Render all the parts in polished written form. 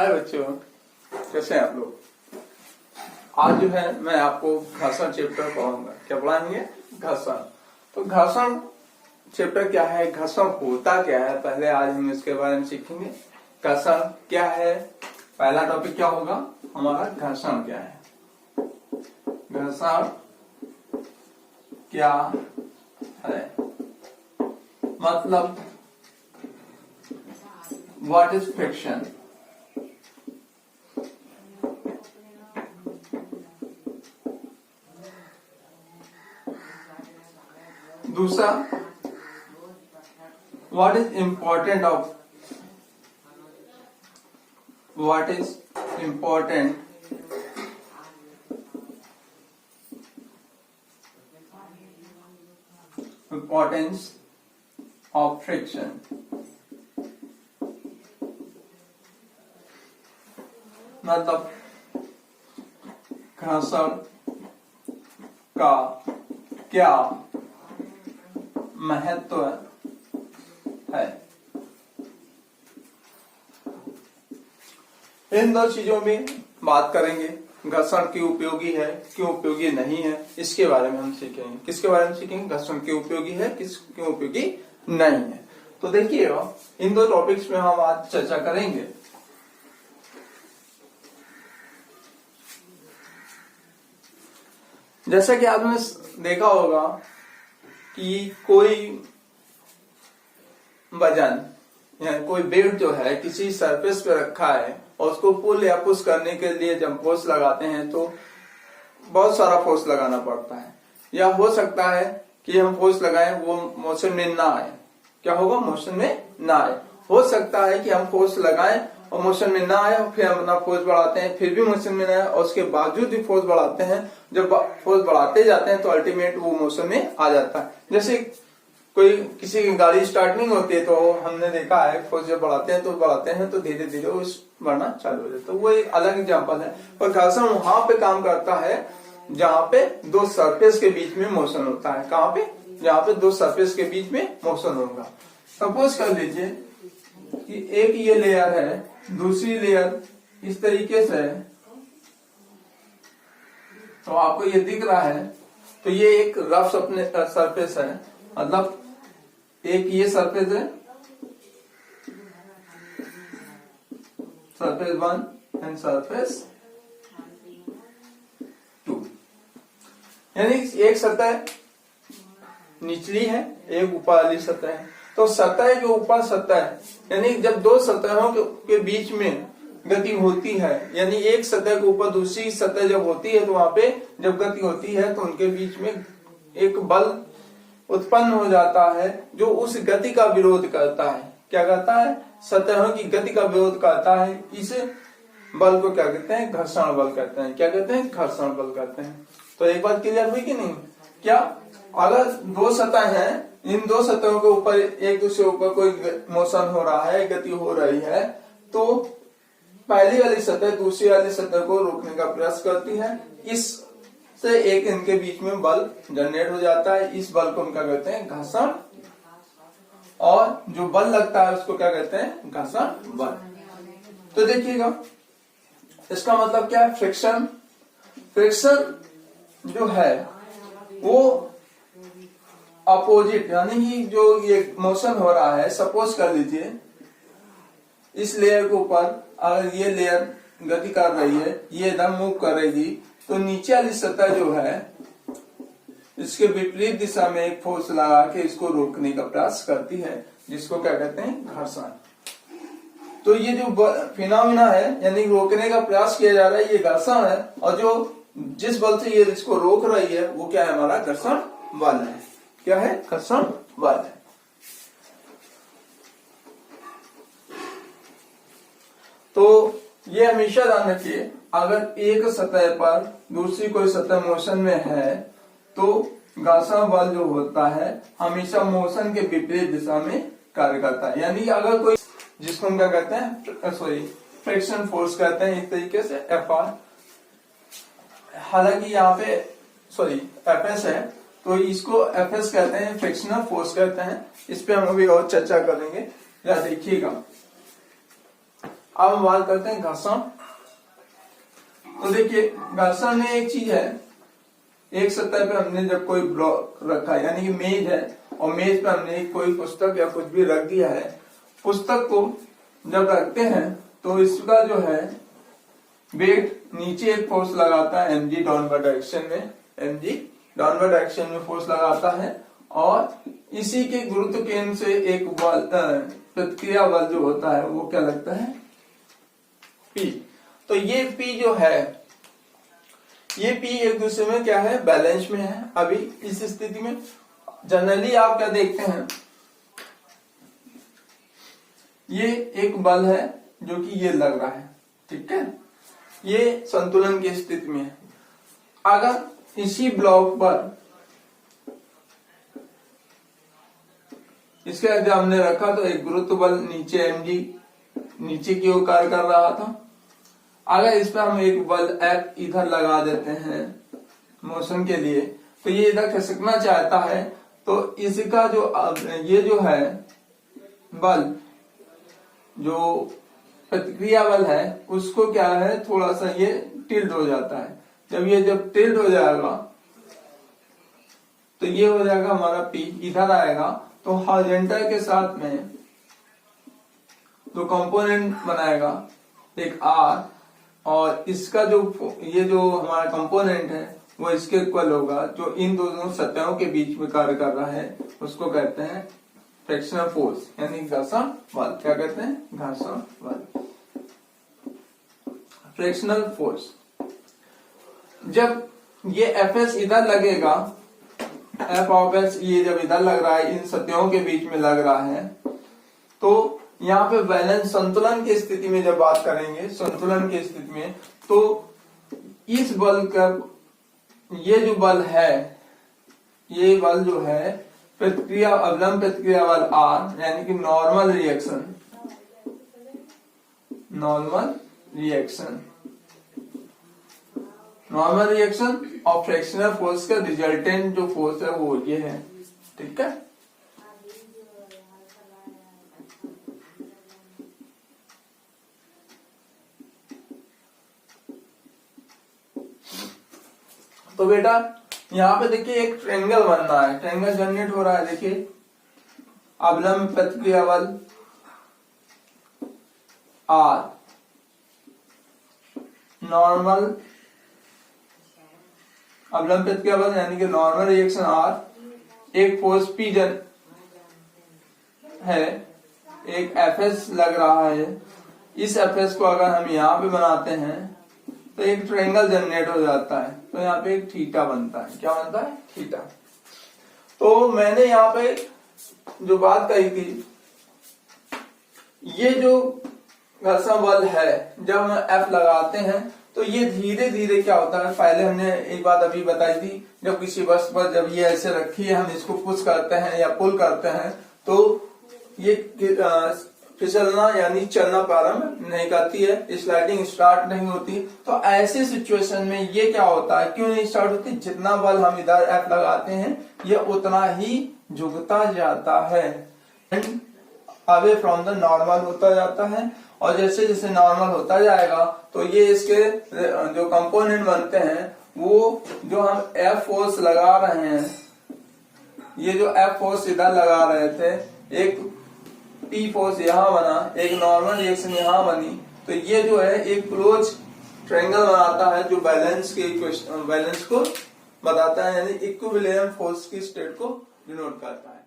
हाय बच्चों, कैसे हैं आप लोग। आज जो है मैं आपको घर्षण चैप्टर पढ़ाऊंगा। क्या पढ़ाएंगे? घर्षण। तो घर्षण चैप्टर क्या है, घर्षण होता क्या है, पहले आज हम इसके बारे में सीखेंगे। घर्षण क्या है, पहला टॉपिक क्या होगा हमारा, घर्षण क्या है। घर्षण क्या है मतलब व्हाट इज फ्रिक्शन। दूसरा, what is important importance of friction। मतलब घर्षण का क्या महत्व है। इन दो चीजों में बात करेंगे। घर्षण क्यों उपयोगी है, क्यों उपयोगी नहीं है, इसके बारे में हम सीखेंगे। किसके बारे में सीखेंगे? घर्षण क्यों उपयोगी है, क्यों उपयोगी नहीं है। तो देखिए, इन दो टॉपिक्स में हम आज चर्चा करेंगे। जैसा कि आपने देखा होगा कि कोई वजन या कोई वेट जो है किसी सरफेस पे रखा है और उसको पुल या पुश करने के लिए जब फोर्स लगाते हैं तो बहुत सारा फोर्स लगाना पड़ता है। या हो सकता है कि हम फोर्स लगाएं वो मोशन में ना आए। क्या होगा? मोशन में ना आए। हो सकता है कि हम फोर्स लगाएं और मोशन में ना आए, फिर हम अपना फोर्स बढ़ाते हैं, फिर भी मोशन में ना आए, और उसके बावजूद भी फोर्स बढ़ाते हैं। जब फोर्स बढ़ाते जाते हैं तो अल्टीमेट वो मोशन में आ जाता है। जैसे कोई किसी की गाड़ी स्टार्ट नहीं होती है तो हमने देखा है फोर्स जब बढ़ाते हैं तो धीरे धीरे वो बढ़ना चालू हो जाता है। तो वो एक अलग एग्जांपल है। पर घर्षण वहां पे काम करता है जहाँ पे दो सरफेस के बीच में मोशन होता है। कहाँ पे? जहाँ पे दो सरफेस के बीच में मोशन होगा। सपोज कर लीजिए कि एक ये लेयर है, दूसरी लेयर इस तरीके से है, तो आपको ये दिख रहा है। तो ये एक रफ सरफेस है, मतलब एक ये सरफेस है, सरफेस 1 एंड सरफेस 2। यानी एक सतह निचली है, एक ऊपर वाली सतह है। तो सतह जो ऊपर सतह है, यानी जब दो सतहों के बीच में गति होती है, यानी एक सतह के ऊपर दूसरी सतह जब होती है तो वहां पे जब गति होती है तो उनके बीच में एक बल उत्पन्न हो जाता है जो उस गति का विरोध करता है। क्या करता है? सतहों की गति का विरोध करता है। इस बल को क्या कहते हैं? घर्षण बल कहते हैं। क्या कहते हैं? घर्षण बल कहते हैं। तो एक बात क्लियर हुई कि नहीं? क्या अगर दो सतह हैं, इन दो सतहों के ऊपर एक दूसरे ऊपर कोई मोशन हो रहा है, गति हो रही है, तो पहली वाली सतह दूसरी वाली सतह को रोकने का प्रयास करती है। इससे एक इनके बीच में बल जनरेट हो जाता है। इस बल को हम क्या कहते हैं? घर्षण। और जो बल लगता है उसको क्या कहते हैं? घर्षण बल। तो देखिएगा, इसका मतलब क्या है? फ्रिक्शन। फ्रिक्शन जो है वो अपोजिट, यानी कि जो ये मोशन हो रहा है, सपोज कर लीजिए इस लेयर के ऊपर अगर ये लेयर गति कर रही है, ये इधर मूव कर रही, तो नीचे वाली सतह जो है इसके विपरीत दिशा में एक फोर्स लगा के इसको रोकने का प्रयास करती है, जिसको क्या कहते हैं? घर्षण। तो ये जो फिनोमिना है, यानी रोकने का प्रयास किया जा रहा है, ये घर्षण है। और जो जिस बल से ये इसको रोक रही है वो क्या है? हमारा घर्षण बल है। क्या है? घर्षण बल है। तो ये हमेशा ध्यान रखिए, अगर एक सतह पर दूसरी कोई सतह मोशन में है तो घर्षण बल जो होता है हमेशा मोशन के विपरीत दिशा में कार्य करता है। यानी अगर कोई, जिसको हम क्या कहते हैं, फ्रिक्शन फोर्स कहते हैं एक तरीके से, Fr। हालांकि यहाँ पे Fs है, तो इसको Fs कहते हैं, फ्रिक्शनल फोर्स कहते हैं। इस पे हम अभी और चर्चा करेंगे। या देखिएगा, अब हम बात करते हैं घर्षण। तो देखिए घर्षण में एक चीज है, एक सतह पे हमने जब कोई ब्लॉक रखा है यानी कि मेज है और मेज पे हमने कोई पुस्तक या कुछ भी रख दिया है, पुस्तक को जब रखते हैं तो इसका जो है वेट नीचे एक फोर्स लगाता है mg डाउनवर्ड डायरेक्शन में, mg डाउनवर्ड डायरेक्शन में फोर्स लगाता है और इसी के गुरुत्व केंद्र से एक बल प्रतिक्रिया बल जो होता है वो क्या लगता है P। तो ये P जो है, ये P एक दूसरे में क्या है बैलेंस में है। अभी इस स्थिति में जनरली आप क्या देखते हैं, ये एक बल है जो कि ये लग रहा है, ठीक है, ये संतुलन की स्थिति में है। अगर इसी ब्लॉक पर इसके जब हमने रखा तो एक गुरुत्व बल नीचे mg नीचे की ओर कार्य कर रहा था, अगर इस पर हम एक बल F इधर लगा देते हैं मोशन के लिए तो ये इधर खिसकना चाहता है, तो इसका जो ये जो है बल जो प्रतिक्रिया बल है उसको क्या है थोड़ा सा ये टिल्ट हो जाता है। जब टिल्ट हो जाएगा तो ये हो जाएगा हमारा P इधर आएगा, तो हॉरिजॉन्टल के साथ में जो कंपोनेंट बनाएगा एक R और इसका जो ये जो हमारा कंपोनेंट है वो इसके इक्वल होगा, जो इन दोनों सतहों के बीच में कार्य कर रहा है उसको कहते हैं फ्रिक्शनल फोर्स यानी घर्षण बल। क्या कहते हैं घर्षण बल, फ्रिक्शनल फोर्स। जब ये Fs इधर लगेगा, F ऑफ S ये जब इधर लग रहा है इन सतहों के बीच में लग रहा है, तो यहाँ पे बैलेंस संतुलन की स्थिति में जब बात करेंगे संतुलन की स्थिति में, तो इस बल का ये जो बल है, ये बल जो है प्रतिक्रिया अवलंब प्रतिक्रिया बल R यानी कि नॉर्मल रिएक्शन और फ्रिक्शनल फोर्स का रिजल्टेंट जो फोर्स है वो ये है, ठीक है। तो बेटा यहाँ पे देखिए एक ट्रायंगल बन रहा है, ट्रायंगल जनरेट हो रहा है। देखिए अवलंब प्रतिक्रिया बल R, नॉर्मल अवलंब प्रतिक्रिया बल यानी कि नॉर्मल रिएक्शन R, एक फोर्स P जन है, एक Fs लग रहा है। इस Fs को अगर हम यहाँ पे बनाते हैं तो एक ट्रायंगल जनरेट हो जाता है, तो यहाँ पे एक थीटा बनता है। क्या बनता है थीटा। तो मैंने यहाँ पे जो बात कही थी, ये जो घर्षण बल है जब हम F लगाते हैं तो ये धीरे धीरे क्या होता है, पहले हमने एक बात अभी बताई थी, जब किसी वस्तु पर जब ये ऐसे रखी है हम इसको पुश करते हैं या पुल करते हैं तो ये फिसलना यानी चलना प्रारंभ नहीं करती है, स्लाइडिंग स्टार्ट नहीं होती। तो ऐसे सिचुएशन में ये क्या होता है, क्यों नहीं स्टार्ट होती, जितना बल हम इधर F लगाते हैं ये उतना ही झुकता जाता है, अवे फ्रॉम द नॉर्मल होता जाता है। और जैसे जैसे नॉर्मल होता जाएगा तो ये इसके जो कंपोनेंट बनते हैं वो जो हम F फोर्स लगा रहे हैं, ये जो F फोर्स इधर लगा रहे थे, एक P फोर्स यहाँ बना, एक नॉर्मल रिएक्शन यहाँ बनी, तो ये जो है एक क्लोज ट्रायंगल बनाता है जो बैलेंस को बताता है, यानी इक्विलिब्रियम फोर्स की स्टेट को डिनोट करता है।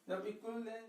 जब इक्विलिब्रियम